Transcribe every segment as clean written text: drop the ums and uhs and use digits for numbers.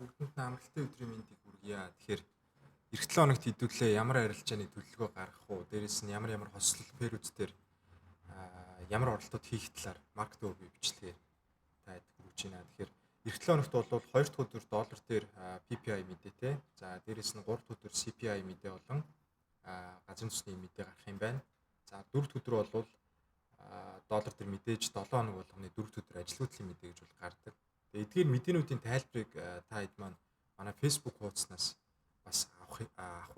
Бүгдэнд нь амралтын өдрийн мэндийг хүргье. Тэгэхээр эх 7 хоногт хэдүүлээ ямар арилжааны төлөвлөгөө гаргах уу? Дээрээс нь ямар хослол ферүүцээр ямар оролтууд хийх талаар маркетинг өвөө бичлэгээр таад хүргэж байна. Тэгэхээр эх 7 хоногт бол 2 дахь өдөр доллар дээр PPI мэдээ те. За дээрээс нь 3 дахь өдөр CPI мэдээ болон газрын төсний мэдээ гарах юм байна. За 4 дахь өдөр бол доллар дээр мэдээж 7 хоног болгоны 4 дахь өдөр ажилгүйдлийн мэдээ гэж бол гардаг. Тэгээ эдгээр мэдээнүүдийн тайлбарыг та хэд маань манай Facebook хуудаснаас бас авах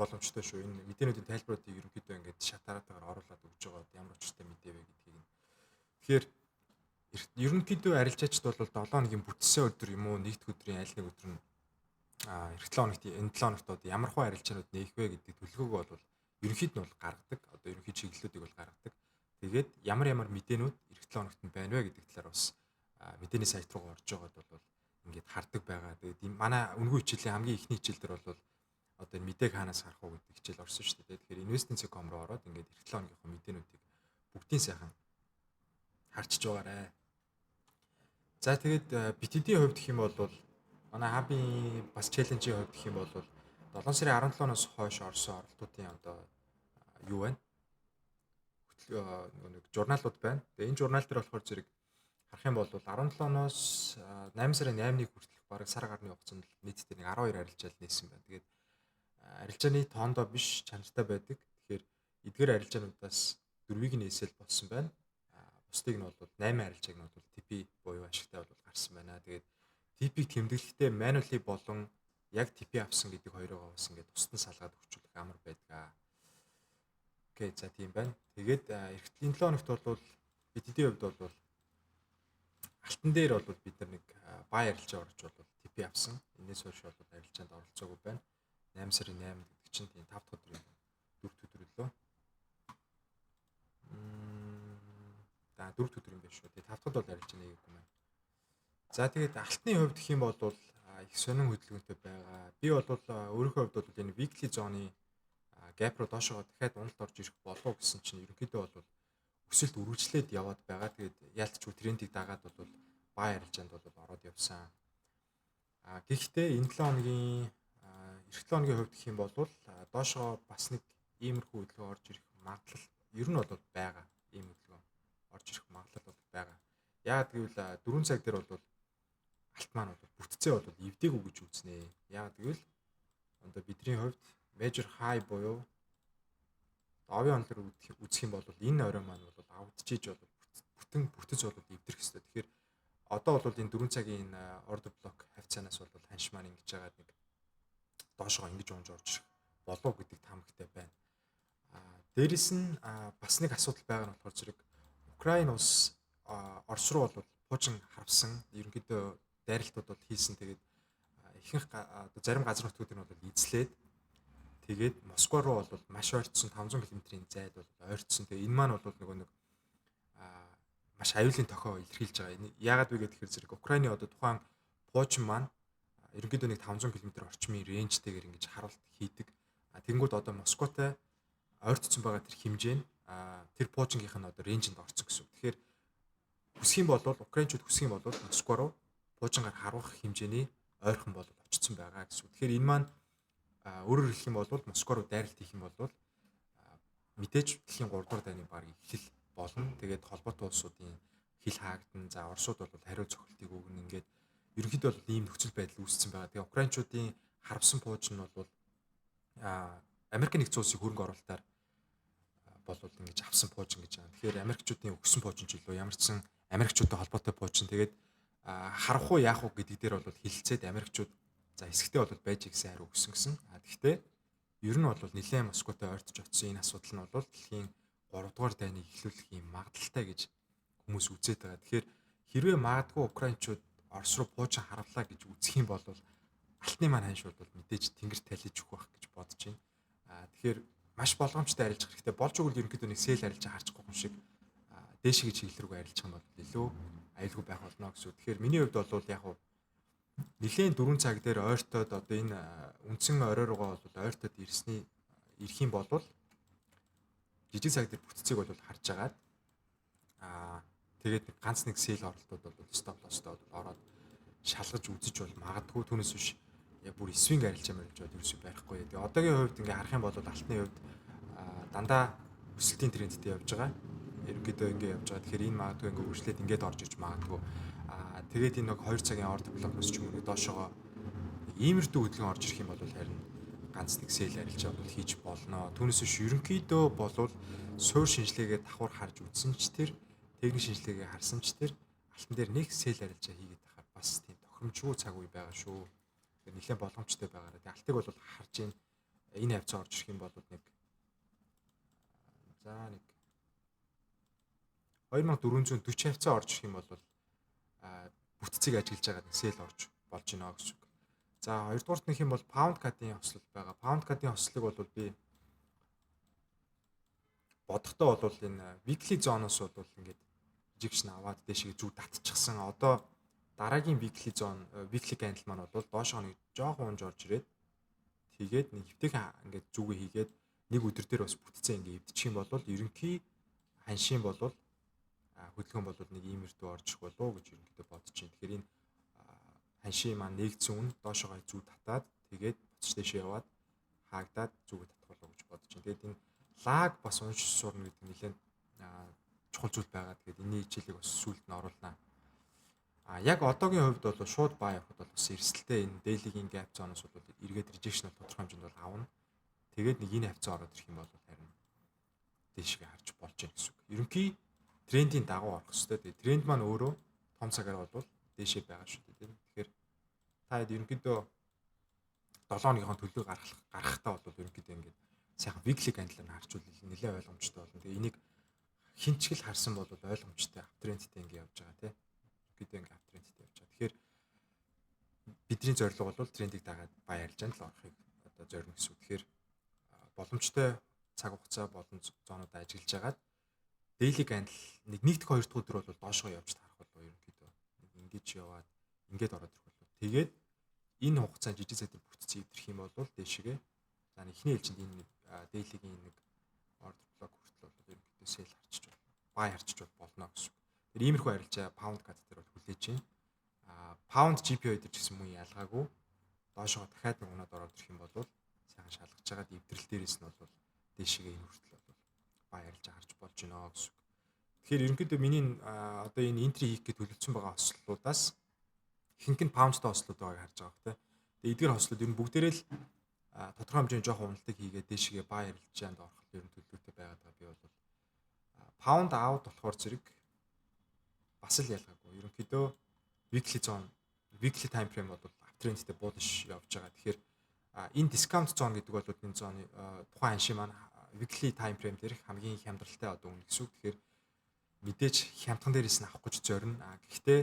боломжтой шүү. Энэ мэдээнүүдийн тайлбаруудыг ерөнхийдөө ингээд шатараатаар оруулаад өгч байгаа ямар очтой мэдээ вэ гэдгийг. Тэгэхээр ерөнхийдөө арилжаачд бол 7 хоногийн бүтсэн өдөр юм уу нэгд өдрийн аль нэг өдөр нь эх 7 хоногт энэ 7 хоногт одоо ямар хөө арилжаанууд нээх вэ гэдэг төлөвлөгөөг бол ерөнхийд нь бол гаргадаг. Одоо ерөнхий чиглэлүүдийг бол гаргадаг. Тэгээд ямар мэдээнүүд эх 7 хоногт нь байна вэ гэдэг талаар бас мэдээний сайт руу орж байгаад бол ингээд хардаг байгаа. Тэгээд манай үнэгүй хичээлийн хамгийн ихний хичээл дээр бол одоо энэ мэдээг хаанаас харах уу гэдэг хичээл орсон шүү дээ. Тэгэхээр investment.com руу ороод ингээд эх 7 хоногийнхоо мэдээнүүдийг бүгдийн сайхан харчиж байгаарэ. За тэгээд BTD-ийн хувьд гэх юм бол манай хабын бас челленжийн хувьд гэх юм бол 7 сарын 17-ноос хойш орсон оролтуудын одоо юу байна? Нэг журналууд байна. Тэгээ энэ журнал дээр болохоор зэрэг харах юм бол 17-ноос 8 сарын 8-ны хүртэлх бараг сар гарны хугацаанд нийтдээ нэг 12 арилжаал нээсэн байна. Тэгээд арилжааны тоондоо биш чанартай байдаг. Тэгэхээр эдгээр арилжаануудаас 4-ийг нээсэл болсон байна. Бусдыг нь бол 8 арилжааг нь бол TP буюу ашигтай бол гарсан байна. Тэгээд TP-г тэмдэглэхдээ manually болон яг TP авсан гэдэг хоёроо бас ингээд тусдан салгаад өгчүүлэх амар байдаг. Окей, за тийм байна. Тэгээд эртлийн 7 хоногт бол BTD-ийн хувьд бол алтан дээр бол бид нар нэг бай арилжаа орж бол TP авсан. Энээс хойш бол арилжаанд оролцоогүй байна. 8 сарын 8 гэдэг чинь тийм 5 дахь өдөр 4 дахь өдөр лөө. За 4 дахь өдөр юм биш шүү. Тэгээ 5 дахьд бол арилжаа нэгээгүй байна. За тэгээд алтны хувьд гэх юм бол их сонин хөдөлгөөнтэй байгаа. Би бол өөрийнхөө хувьд бол энэ weekly zone-ы gap руу доошоо дахиад уналт орж ирэх болов гэсэн чинь ерөнхийдөө бол өсөлт үргэлжлээд яваад байгаа. Тэгээд яалтчгүй трендийг дагаад бол бай арилжаанд бол ороод явсан. Гэхдээ энэ 7 хоногийн эх 7 хоногийн хувьд гэх юм бол доошоо бас нэг иймэрхүү хөдөлгөөн орж ирэх магадлал ер нь бол байгаа. Ийм хөдөлгөөн орж ирэх магадлал бол байгаа. Яагаад гэвэл 4 цаг дээр бол алт маань бол бүтцээ бол эвдээгүй гэж үзнэ. Яагаад гэвэл одоо бидний хувьд major high буюу овын онлоор үзэх юм бол энэ орой маань бол авдчихж бол бүтэн бүтэц бол эвдэрх хэвээр. Тэгэхээр одоо бол энэ 4 цагийн order block хавцаанаас бол ханш маань ингэж байгаа нэг доошоо ингэж унж орж ирэх болов гэдэг таамагтай байна. Дээрэс нь бас нэг асуудал байгаа нь болохоор зэрэг Украин улс Орос руу бол пуужин харвсан ерөнхийдөө дайралтууд бол хийсэн. Тэгээд ихэнх зарим газар нутгуудыг бол эзлээд тэгээд Москва руу бол маш ойртсон 500 км-ийн зайд бол ойртсон. Тэгээ энэ маань бол нөгөө нэг маш аюулын тохио илэрхийлж байгаа. Яагаад вэ гэхээр зэрэг Украины одоо тухайн пуучин маань ерөнхийдөө нэг 500 км орчмын рейнжтэйгээр ингэж харуулт хийдэг. Тэгэнгүүт одоо Москватай ойртсон байгаа тэр хэмжээ нь тэр пуужингийнх нь одоо рейнжинд орсон гэсэн. Тэгэхээр хүсэх юм бол украинчууд хүсэх юм бол Москва руу пуужингаар харуулах хэмжээний ойрхон бол очсон байгаа гэсэн. Тэгэхээр энэ маань өөрөөр хэлэх юм бол Москва руу дайралт хийх юм бол мэдээж дэлхийн 3 дугаар дайны баг эхлэл болно. Тэгээд холбоотой улсуудын хил хаагдана. За Оросууд бол хариу цохилтыг өгнө. Ингээд ерөнхийдөө бол ийм нөхцөл байдал үүссэн байгаа. Тэгээ украинчуудын харвсан пууж нь бол Америк нэгдсэн улсын хөрөнгө оруулалтаар бол ингэж авсан пуужин гэж байгаа. Тэгэхээр Америкчуудын өгсөн пуужин ч илүү ямар ч сан Америкчуудтай холбоотой пуужин. Тэгээд харах уу яах уу гэдэг дээр бол хилцээд Америкчууд за эсэгтэй бол байж гисэн хариу өгсөн гэсэн. Гэхдээ ер нь бол нэлээд Москватай ойртож очсон энэ асуудал нь бол дэлхийн 3 дугаар дайныг эхлүүлэх юм магадaltaй гэж хүмүүс үзээд байгаа. Тэгэхээр хэрвээ магадгүй украинчууд Орос руу пуужин харууллаа гэж үзэх юм бол алтны маань ханш бол мэдээж тэнгэр талиж өгөх байх гэж бодож байна. Тэгэхээр маш болгоомжтой арилжах хэрэгтэй. Болж өгвөл ерөнхийдөө нэг сэл арилжаа харчихгүй юм шиг дээшээ чиглэл рүү арилжах юм бол илүү аюулгүй байх болно гэсэн. Тэгэхээр миний хувьд бол яг нэлийн 4 цаг дээр ойртоод одоо энэ үндсэн орой руугаа бол ойртоод ирэх юм бол жижиг цаг дээр бүтцийг бол харж агаад тэгээд ганц нэг сэл оролтууд бол стоп лостой ороод шалгаж үзэж бол магадгүй түүнээс биш яг бүр свинг арилж амарлж бод ерөөсөй байхгүй. Тэгээ одоогийн хувьд ингээ харах юм бол алтны хувьд дандаа өсөлтийн трендтэй явж байгаа. Ерөнхийдөө ингээ явж байгаа. Тэгэхээр энэ магадгүй ингээ үргэлжлээд ингээд орж иж магадгүй. Тэгээд энэ нэг 2 цагийн орд блокнос ч юм уу доошоогоо иймэрдүү хөдөлгөөн орж ирэх юм бол харин ганц нэг сэл арилж авах хийж болно. Түүнээс биш ерөнхийдөө болвол суур шинжилгээгээ давхар харж үзсэн ч тэр техник шинжилгээгээ харсан ч тэр алтан дээр нэг сэл арилжаа хийгээд байхаар бас тийм тохиромжгүй цаг үе байгаа шүү. Тэгэхээр нэлээд боломжтой байгаараа. Тэгээ алтыг бол харж энэ хавцаа орж ирэх юм бол нэг 2440 хавцаа орж ирэх юм бол бүтцийг ажиглаж байгаа нэг сэл орж болж байна гэж үг. За хоёрдугаарт нөх юм бол pound card-ийн хослол байгаа. Pound card-ийн хослолыг бол би бодохдоо бол энэ weekly zone-оос бол ингээд rejection аваад дэшиг зүг татчихсан. Одоо дараагийн weekly zone weekly candle маань бол доошоо нэг жоохон унж орж ирээд тэгээд нэг хөвтөйхэн ингээд зүгээ хийгээд нэг өдөр дээр бас бүтцээ ингээд эвдчих юм бол ерөнхий ханшийн бол хөдөлгөөн бол нэг иймэрдүү орж ирэх болов уу гэж ерөнхийдөө бодож байна. Тэгэхээр энэ ханшийн маань нэгдсэн үн доошоогоо зүг татаад тэгээд буцаж дэшээ яваад хаагдаад зүгээ татах болов уу гэж бодож байна. Тэгээд энэ лаг бас унш сурна гэдэг нь нэлээд чухал зүйл байгаа. Тэгээд энэний хичээлийг бас сүүлд нь оруулнаа. Яг одоогийн хувьд бол шууд баа явахд бол бас эрсдэлтэй энэ daily-гийн gap zone-оос бол эргээд rejection тодорхой хэмжээнд бол авна. Тэгээд нэг энэ хавцаа ороод ирэх юм бол харин дэшгээ харж болж байна гэсэн үг. Ерөнхий трендийн дагуу орох хэрэгтэй. Тэгээд тренд маань өөрөө том цагаар бол дэшээ байгаа шүү дээ. Тэгэхээр та ерөнхийдөө 7 хоногийнхоо төлөв гаргахтаа бол ерөнхийдөө ингээд сайхан weekly candle-ыг харчвал нэлээд ойлгомжтой болно. Тэгээ энийг хинчгэл харсан бол ойлгомжтой аптрендтэй ингээд явж байгаа тийм. Ерөнхийдөө ингээд аптрендтэй явж байгаа. Тэгэхээр бидний зорилго бол трендийг дагаад бай арилжаанд л орохыг одоо зорино гэсэн үг. Тэгэхээр боломжтой цаг хугацаа болон зоонуудаа ажиглаж агаад daily candle нэг дэх хоёр дахь өдөр бол доошоо явж тарах болов ерөнхийдөө нэг ингэж яваад ингээд ороод ирэх болов. Тэгээд энэ хугацаанд жижиг зайтай бүтцээ ивдэрх юм бол дэшигээ за эхний ээлжинд энэ daily-гийн нэг order block хүртэл бол ерөнхийдөө sell харчиж болно. Buy харчиж болно гэсэн үг. Тэр иймэрхүү арилжаа pound card дээр бол хүлээж байна. Pound GPO дээр ч гэсэн мөн ялгаагүй доошоо дахиад нэг унаад ороод ирэх юм бол сайхан шалгаж байгаа дэвтрэл дээрээс нь бол дэшигээ энэ хүртэл бол buy арилжаа харж болж байна гэсэн үг. Тэгэхээр ерөнхийдөө миний одоо энэ entry хийх гэж төлөвлөсөн байгаа хослолуудаас ихэнх нь pound-тай хослууд байгааг харж байгаа хөтэй. Тэгээ эдгээр хослууд ер нь бүгдээрээ л тодорхой хэмжээний жоохон уналтыг хийгээд дэшигээ buy арилжаанд орох ер нь төлөвлөлтөй байгаад байгаа. Би бол pound out болохоор зэрэг бас л ялгаагүй. Ерөнхийдөө weekly zone, weekly time frame бол uptrendтэй bullish явж байгаа. Тэгэхээр энэ discount zone гэдэг бол энэ зооны тухайн аншийн маань weekly time frame дээр хамгийн хямдралтай одоо үнэ гэсэн үг. Тэгэхээр мэдээж хямдхан дээрээс нь авах гэж зорино. Гэхдээ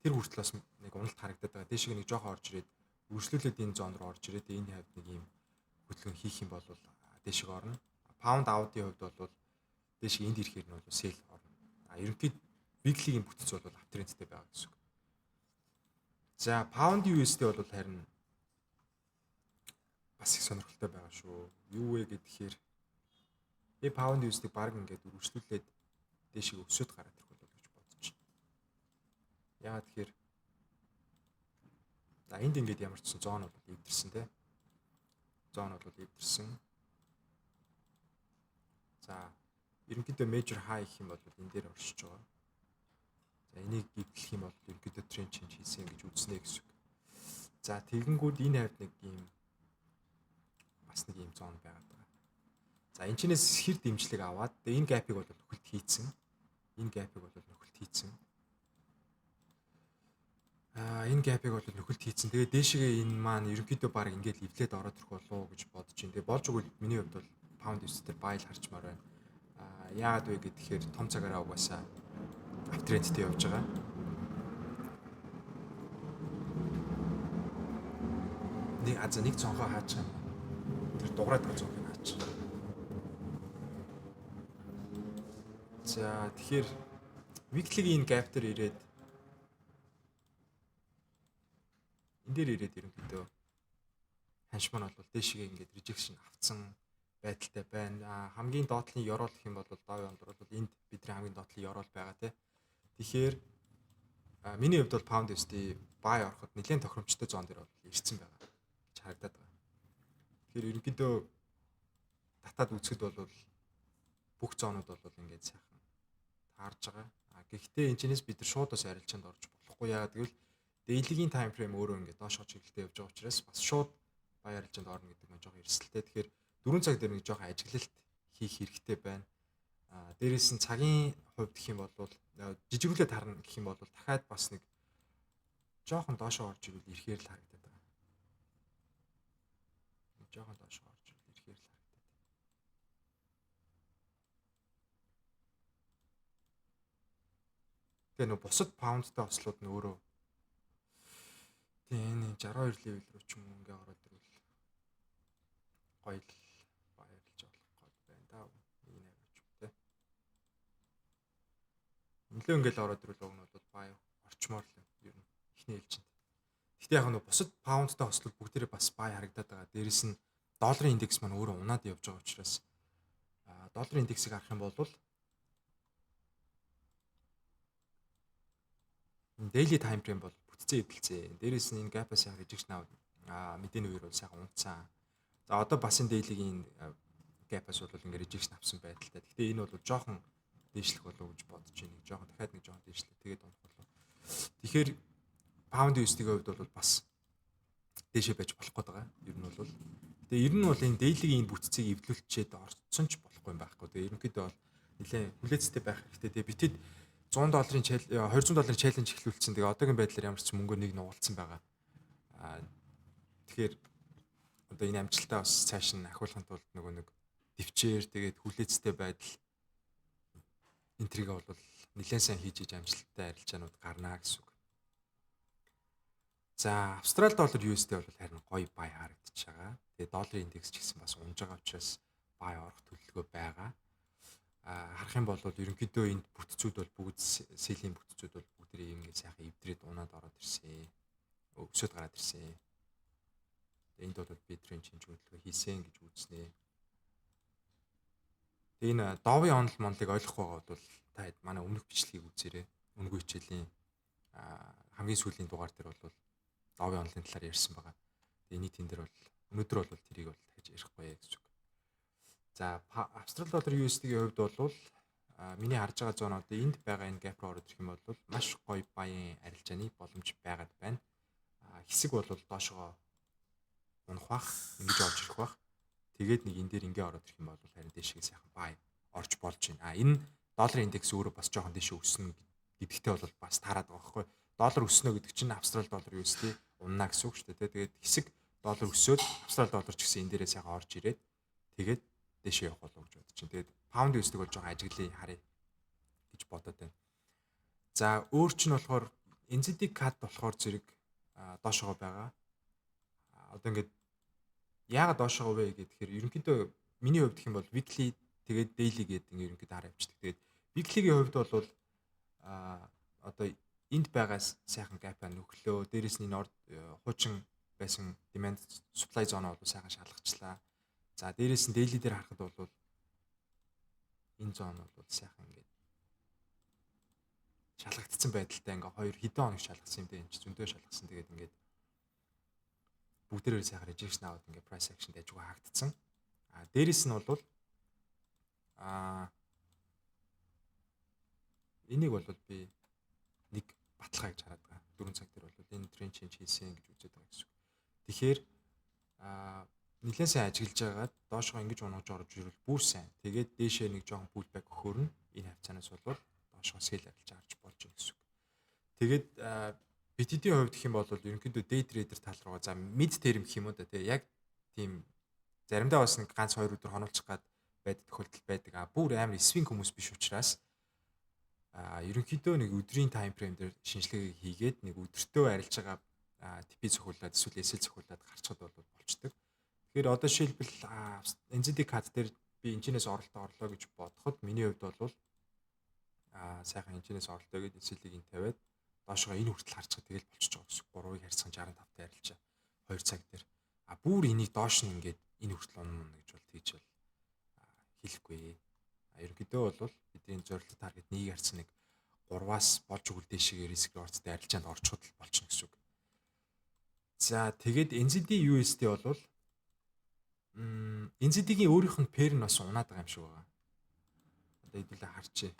тэр хүртэл бас нэг уналт харагдаад байгаа. Дэшиг нэг жоохон орж ирээд үргэлжлүүлээд энэ зон руу орж ирээд энэ хавьд нэг юм хөдөлгөөн хийх юм бол дэшиг орно. Pound out-ийн хувьд бол дэшиг энд ирэхээр нь бол sell орно. Ерөнхийд weekly-ийн бүтц бол uptrendтэй байгаа гэсэн үг. За pound USD бол харин бас их сонирхолтой байгаа шүү. Юу вэ гэхээр би pound USD баг ингээд үргэлжлүүлээд дэшиг өсөд гараад ирэх болов гэж бодож байна. Яагаад тэгэхээр за энд ингээд ямар ч зон бол эвдэрсэн те. Зон бол эвдэрсэн. За ерөнхийдөө major high гэх юм бол энэ дээр оршиж байгаа. За энийг эвдлэх юм бол ерөнхийдөө trend change хийсэн гэж үзнэ гэсэн үг. За тэгэнгүүт энэ хавьд нэг юм бас нэг юм зон байгаад байгаа. За энэ чинээс хэр дэмжлэг аваад тэгээ энэ gap-ыг бол нөхөлт хийцэн. Энэ gap-ыг бол нөхөлт хийцэн. Энэ gap-ыг бол нөхөлт хийцэн. Тэгээ дээшгээ энэ маань ерөнхийдөө баг ингээд эвлээд ороод ирэх болов уу гэж бодож байна. Тэгээ болж өгвөл миний хувьд бол pound USD-ээр buy харчмаар байна. Яагаад вэ гэхээр том цагаараа угаасаа uptrendтэй явж байгаа. Нэг цонхоо хаач. Тэр дуграад байгаа цонхыг хаач. За тэгэхээр weekly-ийн энэ gap дээр ирээд энэ дээр ирээд ерөнхийдөө ханш маань бол дэшигээ ингээд rejection авцсан байдалтай байна. Хамгийн доотлын ёроол гэх юм бол давын ондор бол энд бидний хамгийн доотлын ёроол байгаа тий. Тэгэхээр миний хувьд бол pound USD buy ороход нэлээд тохиромжтой зон дээр бол ирсэн байгаа. харагдаад байгаа. Тэгэхээр ерөнхийдөө татаад үзэхэд бол бүх зоонууд бол ингээд сайхан таарж байгаа. Гэхдээ энэчнээс бид нар шууд бас арилжаанд орж болохгүй. Яагаад гэвэл daily-гийн time frame өөрөө ингээд доошоо чиглэлтэй явж байгаа учраас бас шууд бая арилжаанд орно гэдэг нь жоохон эрсдэлтэй. Тэгэхээр 4 цаг дээр нэг жоохон ажиглалт хийх хэрэгтэй байна. Дээрээс нь цагийн хувьд гэх юм бол жижигрүүлээд харна гэх юм бол дахиад бас нэг жоохон доошоо орж ирвэл ирэхээр л харагдаад байгаа. Жоохон доошоо орж ирвэл ирэхээр л харагдаад. Тэгээ нөө бусад паундтай ослууд нь өөрөө энэ 62 левел рүү ч юм уу ингээ ороод ирвэл гоё л баярлж болох гол байна да. Энэ аваач үү те. Нөлөө ингээл ороод ирвэл уг нь бол бай орчмоор л ер нь ихний ээлжинд. Гэхдээ яг нөө бусад паундтай ослууд бүгдээрээ бас бай харагдаад байгаа. Дээрэс нь долларын индекс маань өөрөө унаад явж байгаа учраас долларын индексийг харах юм бол daily time frame бол бүтцэн эдэлцээ. Дээрээс нь энэ gap-аас яг rejection аваад мэдээний үеэр бол сайхан унтсан. За одоо бас энэ daily-гийн gap-аас бол ингээ rejection авсан байдалтай. Гэхдээ энэ бол жоохон дээшлэх болов гэж бодож байна. Жоохон дахиад нэг жоохон дээшлээ. Тэгээд унах болов. Тэгэхээр pound USD-ийн хувьд бол бас дээшээ байж болох гээд байгаа. Ер нь бол тэгээ ер нь бол энэ daily-гийн энэ бүтцийг эвлүүлчихэд орцсон ч болохгүй юм байхгүй. Тэгээ ерөнхийдөө бол нэлээд хүлээцтэй байх хэрэгтэй. Тэгээ битэд $100 $200 challenge эхлүүлсэн. Тэгээ одоогийн байдлаар ямар ч мөнгөө нэг нугалцсан байгаа. Тэгэхээр одоо энэ амжилтаа бас цааш нь ахиулахын тулд нөгөө нэг төвчээр тэгээд хүлээцтэй байдал энтриг бол нэлээд сайн хийж иж амжилттай арилжаанууд гарнаа гэсэн үг. За Австрали доллар USD бол харин гоё бай харагдаж байгаа. Тэгээ долларын индекс ч гэсэн бас унж байгаа учраас бай орох төлөвлөгөө байгаа. Харах юм бол ерөнхийдөө энд бүтцүүд бол бүгд силийн бүтцүүд бол бүгдээ ингэ сайхан эвдрээд унаад ороод ирсэн. Өсөд гараад ирсэн. Энд бол би трend change хөдөлгөөн хийсэн гэж үзнэ. Тэгээ энэ довын онол монлыг ойлгохгүй байгаа бол та манай өмнөх бичлэгийг үзээрэй. Үнэгүй хичээлийн хамгийн сүүлийн дугаар дээр бол довын онолын талаар ярьсан байгаа. Тэгээ нийтэн дээр бол өнөөдөр бол тэрийг бол дахиж ярихгүй гэсэн үг. За Австрали доллар USD-ийн хувьд бол миний харж байгаа зоонууд энд байгаа энэ gap руу ороод ирэх юм бол маш гоё баян арилжааны боломж байгаад байна. Хэсэг бол доошоо унах бах, ингэж орж ирэх бах. Тэгээд нэг энэ дээр ингээ ороод ирэх юм бол харин дэшиг сайхан бай орж болж байна. Энэ долларын индекс өөрөө бас жоохон дэше өснө гэдэгтэй бол бас таарад байгаа байхгүй. Доллар өснө гэдэг чинь Австрали доллар USD унана гэсэн үг шүү дээ. Тэгээд хэсэг доллар өсөөд Австрали доллар ч гэсэн энэ дээрээ сайхан орж ирээд тэгээд дэшээ явах болов гэж бодож чинь. Тэгээд паунд USD бол жоохон ажиглалын харъя гэж бодоод байна. За өөр чинь болохоор NZD CAD болохоор зэрэг доошоо байгаа. Одоо ингээд яагаад доошоо вэ гэхээр ерөнхийдөө миний хувьд гэх юм бол weekly тэгээд daily гэдэг ингээд ерөнхийдөө хараа явчихдаг. Тэгээд weekly-гийн хувьд бол одоо энд байгаа сайхан gap-а нөхлөө. Дээрээс нь энэ хуучин байсан demand supply zone бол сайхан шалгачлаа. За дээрээс нь daily дээр харахад бол энэ зон бол сайхан ингээд шалгагдсан байдалтай ингээ хоёр хэдэн хоног шалгасан юм дээ. Энд зөндөө шалгасан. Тэгээд ингээд бүгдээрээ сайхан rejection аваад ингээ price action дайжгүй хаагдсан. Дээрээс нь бол энийг бол би нэг баталгаа гэж хараад байгаа. 4 цаг дээр бол энэ trend change хийсэн гэж үзээд байгаа гэсэн үг. Тэгэхээр нэлээд сайн ажиглаж байгаад доошоо ингэж унаж орж ирвэл бүр сайн. Тэгээд дээшээ нэг жоохон pullback өгөхөр нь энэ хавцаанаас бол доошоо sell арилж харж болж байгаа гэсэн үг. Тэгээд BTD-ийн хувьд гэх юм бол ерөнхийдөө day trader тал руугаа за mid term гэх юм уу да тий яг тийм заримдаа бас нэг ганц 2 өдөр хонолцох гад байдаг тохиолдол байдаг. Бүр амар swing хүмүүс биш учраас ерөнхийдөө нэг өдрийн time frame дээр шинжилгээ хийгээд нэг өдөртөө арилж байгаа TP цохиулаад эсвэл SL цохиулаад гарчхад бол болчдөг. Тэгэхээр одоо жишээлбэл NZD CAD дээр би энэчнээс оролтоо орлоо гэж бодоход миний хувьд бол сайхан энэчнээс оролтоо гэдэг SL-ийг ин тавиад доошоо энэ хүртэл харцгаа тэгэл болчихж байгаа гэсэн. 3-ыг харьцан 65-тай арилжаа 2 цаг дээр. Бүр энийг доош нь ингээд энэ хүртэл унна гэж бол тийж бол хэлэхгүй. Ерөнхийдөө бол бидний зорилт таргет 1-ийг харьцан нэг 3-аас болж өгөл дэшигээ риск орцтой арилжаанд орчиход л болчихно гэсэн үг. За тэгээд NZD USD бол NZD-гийн өөрийнх нь pair нь бас унаад байгаа юм шиг байгаа. Одоо хэдүүлээ харчээ.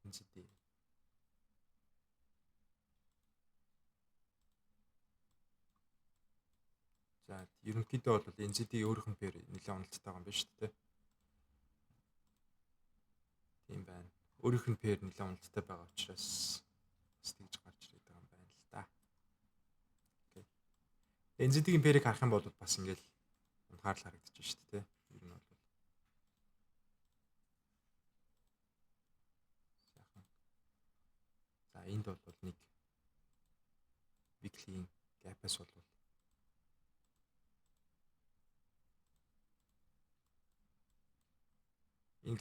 NZD. За ерөнхийдөө бол NZD өөрийнх нь pair нэлээд уналттай байгаа юм байна шүү дээ. Тийм байна. Өөрийнх нь pair нэлээд уналттай байгаа учраас бас тэгж гарч ирээд байгаа юм байна л да. Окей. NZD-гийн pair-ийг харах юм бол бас ингээл унахаар л харагдаж шүү дээ. Ер нь бол сайхан. За энд бол нэг weekly-ийн gap-аас бол энэ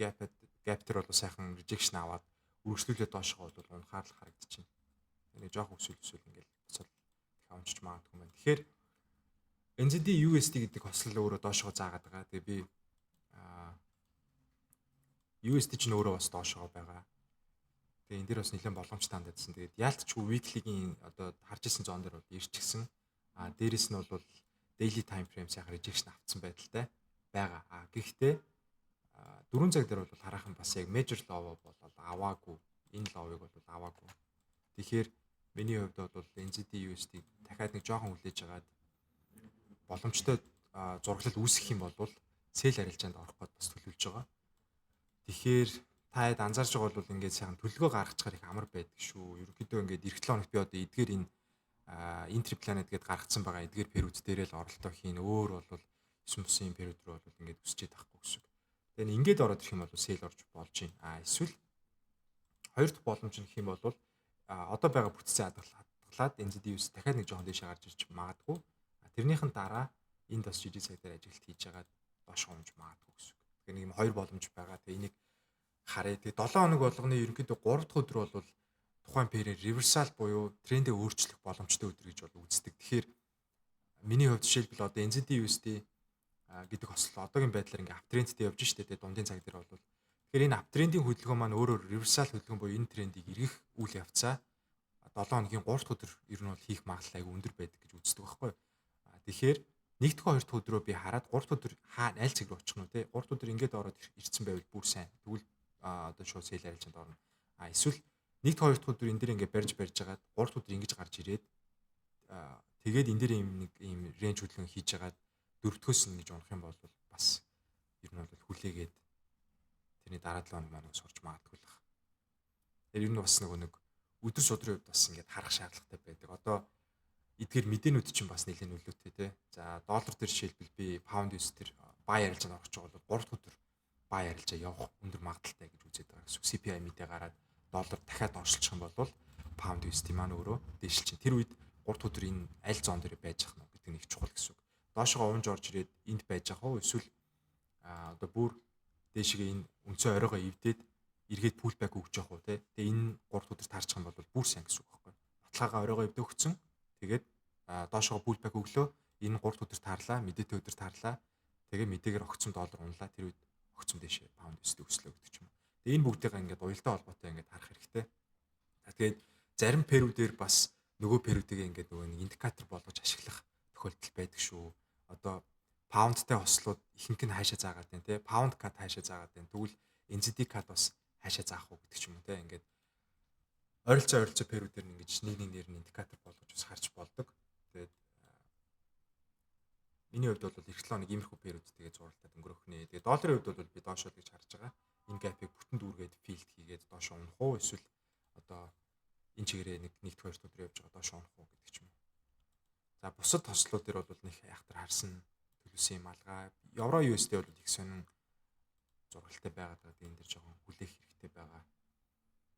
gap төр бол сайхан rejection аваад үргэлжлүүлээд доошоо бол унахаар л харагдаж байна. Нэг жоох өсвөл ингээл босол дахиад унчиж магадгүй юм байна. Тэгэхээр NZD USD гэдэг хослол өөрөө доошоо заагаад байгаа. Тэгээ би USD ч нөөрөө бас доошоо байгаа. Тэгээ энэ дээр бас нэлээд боломжтой хандагдсан. Тэгээд яалтчгүй weekly-гийн одоо харж исэн зон дээр бол ирчихсэн. Дээрэс нь бол daily time frame сайхан rejection авцсан байдалтай байгаа. Гэхдээ 4 цаг дээр бол харах юм бас яг major low бол аваагүй. Энэ low-ыг бол аваагүй. Тэгэхээр миний хувьд бол NZD USD дахиад нэг жоохон хүлээж агаад боломжтой зураглал үүсгэх юм бол сэл арилжаанд орох гээд бас төлөвлөж байгаа. Тэгэхээр та хэд анзаарч байгаа бол ингээд сайхан төлөвлөгөө гаргачихаар их амар байдаг шүү. Ерөнхийдөө ингээд эх 7 хоногт би одоо эдгээр энэ Entry Planet гэдээ гаргацсан байгаа эдгээр период дээрээ л оролтоо хийн. Өөр бол 9 бусын период рүү бол ингээд өсчээд тахгүй гэсэн. Тэгэхээр ингээд ороод ирэх юм бол сэл орж болж байна. Эсвэл хоёр дахь боломж нь гэх юм бол одоо байгаа бүтцийн хадгалаад NZD USD дахиад нэг жоохон дэше гарч ирж магадгүй. Тэрнийхэн дараа энд бас жижиг цаг дээр ажилт хийж агаад доош гомж магадгүй гэсэн. Тэгэхээр нэг юм хоёр боломж байгаа. Тэгээ энийг харъя. Тэгээ 7 хоног болгоны ерөнхийдөө 3 дахь өдөр бол тухайн пэрээр reversal буюу трендээ өөрчлөх боломжтой өдөр гэж бол үздэг. Тэгэхээр миний хувьд жишээлбэл одоо NZD USD гэдэг хослол одоогийн байдлаар ингээ аптрендтэй явж штэ. Тэгээ дундын цаг дээр бол тэгэхээр энэ аптрендийн хөдөлгөөн маань өөрөөр reversal хөдөлгөөн буюу энэ трендийг эргэх үйл явцаа 7 хоногийн 3 дахь өдөр ер нь бол хийх магадлал айгүй өндөр байдаг гэж үздэг байхгүй. Тэгэхээр 1 дахь 2 дахь өдрөө би хараад 3 дахь өдөр аль цаг руу очих нь вэ? 3 дахь өдөр ингээд ороод ирсэн байвал бүр сайн. Тэгвэл одоо шууд сэл арилжаанд орно. Эсвэл 1 дахь 2 дахь өдөр энэ дэр ингээд барьж агаад 3 дахь өдөр ингэж гарч ирээд тэгээд энэ дэр ийм рейнж хөдөлгөөн хийж агаад 4 дахьөөс ингэж унах юм бол бас ер нь бол хүлээгээд тэрний дараа 7 хоног маань сурч магадгүй л байна. Тэр ер нь бас нэг өдөр судрын хувьд бас ингээд харах шаардлагатай байдаг. Одоо эдгээр мэдээнүүд чинь бас нэлээд нөлөөтэй тий. За доллар дээр жишээлбэл би паунд USD дээр бай арилжаанд орох гэж бол 3 дахь өдөр бай арилжаа явах өндөр магадaltaй гэж үзээд байгаа гэсэн. CPI мэдээ гараад доллар дахиад оршилчих юм бол паунд USD маань өөрөө дээшил чинь. Тэр үед 3 дахь өдөр энэ аль зон дээр байж ах нь гэдэг нэг чухал гэсэн. Доошоо унж орж ирээд энд байж ах уу эсвэл одоо бүр дээшгээ энэ өнцөө оройгоо ивдээд эргээд pullback өгч явах уу тий. Тэгээ энэ 3 дахь өдөр таарчих юм бол бүр сайн гэсэн үг байхгүй. Баталгаагаа оройгоо ивдээ өгцөн. Тэгээд доошоо pullback өглөө энэ 3 дахь өдөр таарлаа, мэдээтэй өдөр таарлаа. Тэгээ мэдээгээр огцом доллар унлаа. Тэр үед огцом дэшээ паунд USD өслөө гэдэг юм. Тэгээ энэ бүгдийг ингээд уялдаа холбоотой ингээд харах хэрэгтэй. Тэгээд зарим периодээр бас нөгөө периодыг ингээд нөгөө нэг индикатор болгож ашиглах тохиолдол байдаг шүү. Одоо паундтай хослууд ихэнх нь хаашаа заагаад байна те. Паунд кат хаашаа заагаад байна. Тэгвэл NZD кат бас хаашаа заах уу гэдэг юм те. Ингээд ойролцоо периодээр нь ингэж нэг нэр нь индикатор болгож бас харж болдог. Тэгээд миний хувьд бол эх 7 хоног иймэрхүү период тэгээд зуралтад өнгөрөх нэ. Тэгээд долларын хувьд бол би доошоо гэж харж байгаа. Энэ гапыг бүтэн дүүргээд филд хийгээд доошоо унах уу эсвэл одоо энэ чигээрээ нэг 2 дахь өдөр явж байгаа доошоо унах уу гэдэг юм. За бусад тослууд дээр бол нэг яхтар харсан төлөвсөн юм алгаа. Евро USD бол их сонин зургалтай байгаад байгаа. Энэ дэр жоохон хүлээх хэрэгтэй байгаа.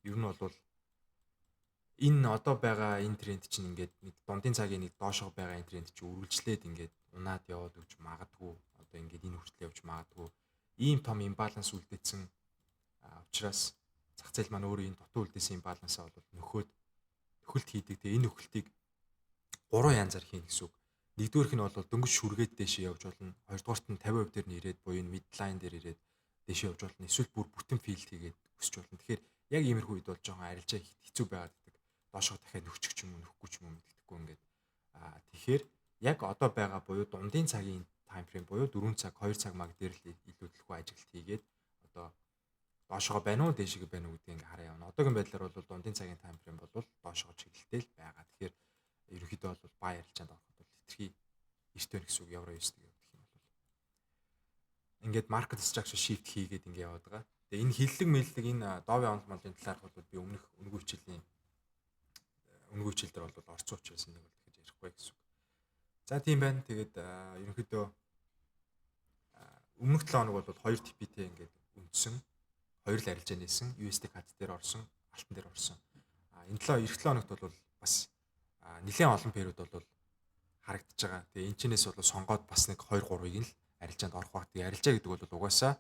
Ер нь бол энэ одоо байгаа энэ тренд чинь ингээд нэг дундын цагийн нэг доошоо байгаа энэ тренд чинь үргэлжлээд ингээд унаад яваад өгч магадгүй. Одоо ингээд энэ хүртэл явж магадгүй. Ийм том имбаланс үлдээсэн учраас зах зээл маань өөрөө энэ дутуу үлдээсэн имбалансаа бол нөхөөд нөхөлт хийдэг. Тэгээ энэ нөхөлтийг 3 янзаар хийн гэсэн үг. Нэгдүгээрх нь бол дөнгөж шүргээд дэшээ явж болно. Хоёрдугаарт нь 50% дээр нь ирээд буюу энэ midline дээр ирээд дэшээ явж болно. Эсвэл бүр бүтэн филд хийгээд өсч болно. Тэгэхээр яг иймэрхүү үед бол жоохон арилжаа хэцүү байгаад байдаг. Доошоо дахиад нөхчих ч юм уу, нөхгүй ч юм уу мэддэхгүй ингээд. Тэгэхээр яг одоо байгаа буюу дундын цагийн тайм фрейм буюу 4 цаг, 2 цаг маг дээр л илүүдлэхгүй ажилт хийгээд одоо доошоо байна уу, дээшээ байна уу гэдгийг ингээ хараа явна. Одоогийн байдлаар бол дундын цагийн тайм фрейм бол доошоо чиглэлтэй л байгаа. Тэгэхээр ерөнхийдөө бол бай арилжаанд ороход бол хэтэрхий эртөө гэсэн үг евро USD гэх юм бол. Ингээд market structure shift хийгээд ингээ яваад байгаа. Тэгээ энэ хиллэг мэллэг энэ Dove онл молын талаарх бол би өмнөх үнгүй хичээл дээр бол орцсон учраас энийг бол дахиж ярихгүй гэсэн үг. За тийм байна. Тэгээд ерөнхийдөө өмнөх 7 хоног бол 2 TP-тэй ингээд үндсэн, 2 л арилжаа нээсэн, USD CAD дээр орсон, алтан дээр орсон. Энэ 7 хоногт бол бас нэлээд олон пэрүүд бол харагдаж байгаа. Тэгээ энэ чинээс бол сонгоод бас нэг 2 3-ыг нь л арилжаанд орох баг. Тэгээ арилжаа гэдэг бол угаасаа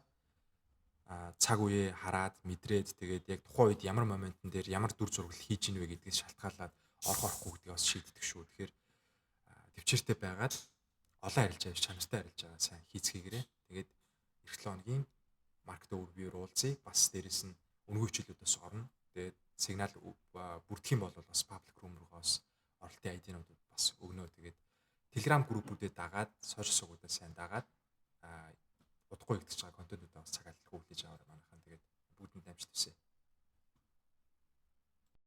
цаг үеэ хараад мэдрээд тэгээд яг тухайн үед ямар моментн дээр ямар дүр зураг хийж ийн вэ гэдгээс шалтгаалаад орохгүй гэдгийг бас шийддэг шүү. Тэгэхээр төвчээртэй байгаад олон арилжаа чанартай арилжаа сайн хийцгээгээрэй. Тэгээд эх 7 хоногийн маркет overview уулзъя. Бас дээрэс нь үнгүй хичээлүүдээс орно. Тэгээд сигнал бүрдэх юм бол бас public room руугаас оролтын ID-нуудад бас өгнө. Тэгээд Telegram группүүдэд дагаад, сошиал сувгуудаа сайн дагаад удахгүй игдэж байгаа контентуудаа бас цагаалт хөглөж аваарай манайхан. Тэгээд бүгдэнд амжилт хүсье.